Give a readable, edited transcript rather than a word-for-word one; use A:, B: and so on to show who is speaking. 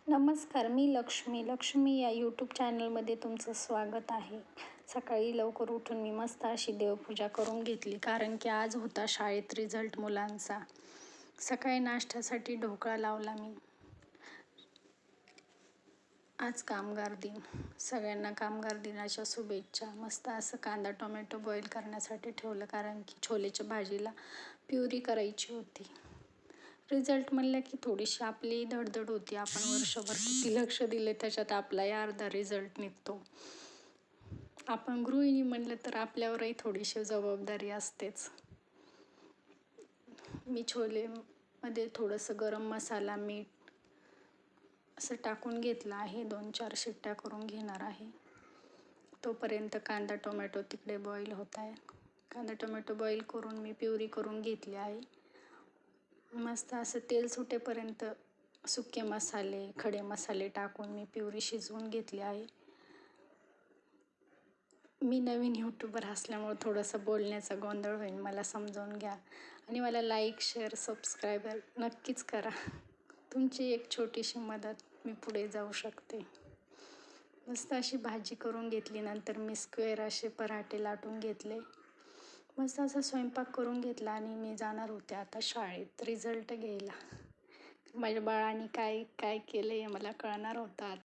A: नमस्कार, मी लक्ष्मी या यूट्यूब चॅनलमध्ये तुमचं स्वागत आहे. सकाळी लवकर उठून मी मस्त अशी देवपूजा करून घेतली, कारण की आज होता शाळेत रिझल्ट मुलांचा. सकाळी नाश्त्यासाठी ढोकळा लावला मी. आज कामगार दिन, सगळ्यांना कामगार दिनाच्या शुभेच्छा. मस्त असं कांदा टोमॅटो बॉईल करण्यासाठी ठेवलं, कारण की छोलेच्या भाजीला प्युरी करायची होती. रिझल्ट म्हणलं की थोडीशी आपली धडधड होती. आपण वर्षभर किती लक्ष दिले त्याच्यात आपलाही अर्धा रिझल्ट निघतो. आपण गृहिणी म्हणलं तर आपल्यावरही थोडीशी जबाबदारी असतेच. मी छोलेमध्ये थोडंसं गरम मसाला, मीठ असं टाकून घेतलं आहे. 2-4 शिट्ट्या करून घेणार आहे. तोपर्यंत कांदा टोमॅटो तिकडे बॉईल होत आहे. कांदा टोमॅटो बॉईल करून मी प्युरी करून घेतली आहे. मस्त असं तेल सुटेपर्यंत सुके मसाले, खडे मसाले टाकून मी प्युरी शिजवून घेतली आहे. मी नवीन यूट्यूबर असल्यामुळे थोडंसं बोलण्याचा गोंधळ होईल, मला समजावून घ्या. आणि मला लाईक, शेअर, सबस्क्राईबर नक्कीच करा. तुमची एक छोटीशी मदत, मी पुढे जाऊ शकते. मस्त अशी भाजी करून घेतली. नंतर मी स्क्वेअर असे पराठे लाटून घेतले. मस्त असा स्वयंपाक करून घेतला आणि मी जाणार होते आता शाळेत रिझल्ट घ्यायला. माझ्या बाळाने काय काय केलं हे मला कळणार होतं.